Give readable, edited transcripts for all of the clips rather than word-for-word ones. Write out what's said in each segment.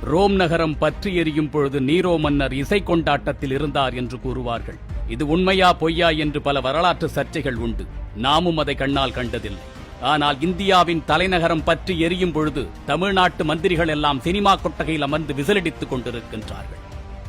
Rome நகரம் பற்றி எரியும் பொழுது நீரோ மன்னர் இசை கொண்டாட்டத்தில் இருந்தார் என்று கூறுவார்கள். இது உண்மையா பொய்யா என்று பல வரலாற்று சர்ச்சைகள் உண்டு. நாமும் அதை கண்ணால் கண்டதில்லை. ஆனால் இந்தியாவின் தலைநகரம் பற்றி எரியும் பொழுது தமிழ்நாட்டு மந்திரிகள் எல்லாம் சினிமா கொட்டகையில் அமர்ந்து விசிலடித்துக் கொண்டிருக்கின்றார்கள்.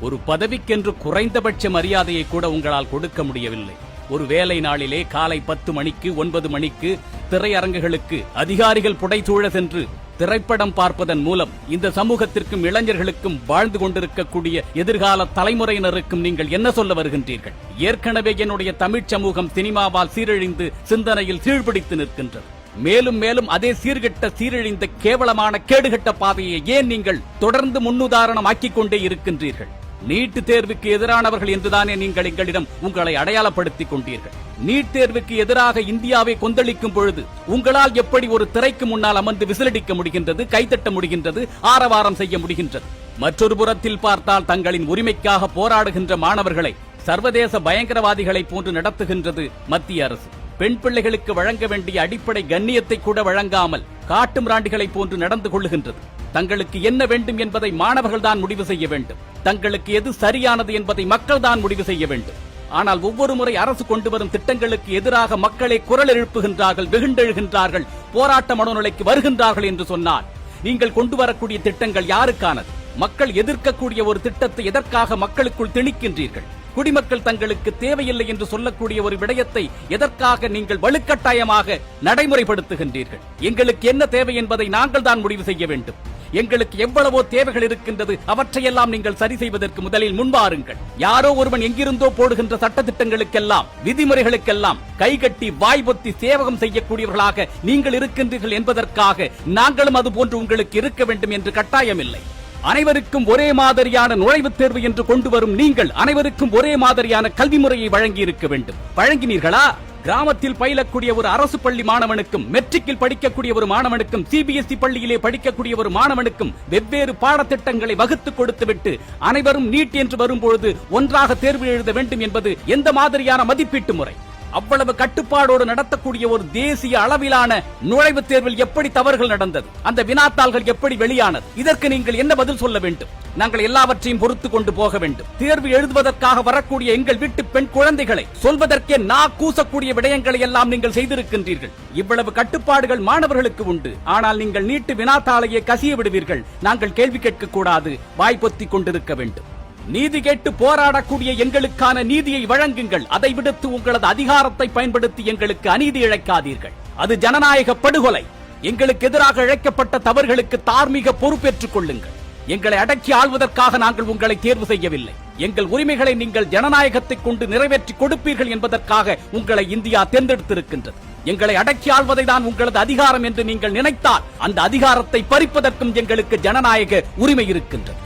ஒரு பதவிக்கென்று குறைந்தபட்ச மரியாதையை கூட உங்களால் கொடுக்க முடியவில்லை. ஒரு வேலை நாளிலே காலை 10 மணிக்கு 9 மணிக்கு திரையரங்குகளுக்கு அதிகாரிகள் புடைசூழ சென்று திரைப்படம் பார்ப்பதன் மூலம் இந்த சமூகத்திற்கும் இளைஞர்களுக்கும் வாழ்ந்து கொண்டிருக்கக்கூடிய எதிர்கால தலைமுறையினருக்கும் நீங்கள் என்ன சொல்ல வருகின்றீர்கள்? ஏற்கனவே என்னுடைய தமிழ் சமூகம் சினிமாவால் சீரழிந்து சிந்தனையில் சீழ்பிடித்து நிற்கின்றது. மேலும் மேலும் அதே சீர்கெட்ட சீரழிந்த கேவலமான கேடுகட்ட பாதையை ஏன் நீங்கள் தொடர்ந்து முன்னுதாரணம் ஆக்கிக் கொண்டே இருக்கின்றீர்கள்? நீட் தேர்வுக்கு எதிரானவர்கள் என்றுதானே நீங்கள் எங்களிடம் உங்களை அடையாளப்படுத்திக் கொண்டீர்கள். நீட் தேர்வுக்கு எதிராக இந்தியாவை கொந்தளிக்கும் பொழுது உங்களால் எப்படி ஒரு திரைக்கு முன்னால் அமர்ந்து விசிலடிக்க முடிகின்றது, கைத்தட்ட முடிகின்றது, ஆரவாரம் செய்ய முடிகின்றது? மற்றொரு புறத்தில் பார்த்தால் தங்களின் உரிமைக்காக போராடுகின்ற மாணவர்களை சர்வதேச பயங்கரவாதிகளை போன்று நடத்துகின்றது மத்திய அரசு. பெண் பிள்ளைகளுக்கு வழங்க வேண்டிய அடிப்படை கண்ணியத்தை கூட வழங்காமல் காட்டு மிராண்டிகளை போன்று நடந்து கொள்ளுகின்றது. தங்களுக்கு என்ன வேண்டும் என்பதை மாணவர்கள் தான் முடிவு செய்ய வேண்டும். தங்களுக்கு எது சரியானது என்பதை மக்கள் தான் முடிவு செய்ய வேண்டும். ஆனால் ஒவ்வொரு முறை அரசு கொண்டு வரும் திட்டங்களுக்கு எதிராக மக்களே குரல் எழுப்புகின்றார்கள், வெகுண்டெழுகின்றார்கள், போராட்ட மனோநிலைக்கு வருகின்றார்கள் என்று சொன்னால் நீங்கள் கொண்டு வரக்கூடிய திட்டங்கள் யாருக்கானது? மக்கள் எதிர்க்கக்கூடிய ஒரு திட்டத்தை எதற்காக மக்களுக்குள் திணிக்கின்றீர்கள்? குடிமக்கள் தங்களுக்கு தேவையில்லை என்று சொல்லக்கூடிய ஒரு விடயத்தை எதற்காக நீங்கள் வலுக்கட்டாயமாக நடைமுறைப்படுத்துகின்றீர்கள்? எங்களுக்கு என்ன தேவை என்பதை நாங்கள் தான் முடிவு செய்ய வேண்டும். எங்களுக்கு எவ்வளவோ தேவைகள் இருக்கின்றது. அவற்றையெல்லாம் நீங்கள் சரி செய்வதற்கு முதலில் முன்வாருங்கள். யாரோ ஒருவன் எங்கிருந்தோ போடுகின்ற சட்டத்திட்டங்களுக்கெல்லாம் விதிமுறைகளுக்கெல்லாம் கைகட்டி வாய்பொத்தி சேவகம் செய்யக்கூடியவர்களாக நீங்கள் இருக்கின்றீர்கள் என்பதற்காக நாங்களும் அதுபோன்று உங்களுக்கு இருக்க வேண்டும் என்று கட்டாயமில்லை. அனைவருக்கும் ஒரே மாதிரியான நுழைவுத் தேர்வு என்று கொண்டு வரும் நீங்கள் அனைவருக்கும் ஒரே மாதிரியான கல்வி முறையை வழங்கி இருக்க வேண்டும். வழங்கினீர்களா? கிராமத்தில் பயிலக்கூடிய ஒரு அரசு பள்ளி மாணவனுக்கும், மெட்ரிக்கில் படிக்கக்கூடிய ஒரு மாணவனுக்கும், சிபிஎஸ்இ பள்ளியிலே படிக்கக்கூடிய ஒரு மாணவனுக்கும் வெவ்வேறு பாடத்திட்டங்களை வகுத்து கொடுத்துவிட்டு அனைவரும் நீட் என்று வரும்பொழுது ஒன்றாக தேர்வு எழுத வேண்டும் என்பது எந்த மாதிரியான மதிப்பீட்டு முறை? அவ்வளவு கட்டுப்பாடோடு நடத்தக்கூடிய ஒரு தேசிய அளவிலான நுழைவுத் தேர்வில் எப்படி தவறுகள் நடந்தது? அந்த வினாத்தாள்கள் எப்படி வெளியானது? இதற்கு நீங்கள் என்ன பதில் சொல்ல வேண்டும்? நாங்கள் எல்லாவற்றையும் பொறுத்து கொண்டு போக வேண்டும். தேர்வு எழுதுவதற்காக வரக்கூடிய எங்கள் வீட்டு பெண் குழந்தைகளை சொல்வதற்கே கூசக்கூடிய விடயங்களை எல்லாம் நீங்கள் செய்திருக்கின்றீர்கள். இவ்வளவு கட்டுப்பாடுகள் மாணவர்களுக்கு உண்டு. ஆனால் நீங்கள் நீட்டு வினாத்தாளையே கசிய விடுவீர்கள். நாங்கள் கேள்வி கேட்க கூடாது, வாய்ப்பொத்திக் கொண்டிருக்க வேண்டும். நீதி கேட்டு போராடக்கூடிய எங்களுக்கான நீதியை வழங்குங்கள். அதை விடுத்து உங்களது அதிகாரத்தை பயன்படுத்தி எங்களுக்கு அநீதி இழைக்காதீர்கள். அது ஜனநாயக படுகொலை. எங்களுக்கு எதிராக இழைக்கப்பட்ட தவறுகளுக்கு தார்மீக பொறுப்பேற்றுக் கொள்ளுங்கள். எங்களை அடக்கி ஆள்வதற்காக நாங்கள் உங்களை தேர்வு செய்யவில்லை. எங்கள் உரிமைகளை நீங்கள் ஜனநாயகத்தை கொண்டு நிறைவேற்றி கொடுப்பீர்கள் என்பதற்காக உங்களை இந்தியா தேர்ந்தெடுத்திருக்கின்றது. எங்களை அடக்கி ஆள்வதை தான் உங்களது அதிகாரம் என்று நீங்கள் நினைத்தால் அந்த அதிகாரத்தை பறிப்பதற்கும் எங்களுக்கு ஜனநாயக உரிமை இருக்கின்றது.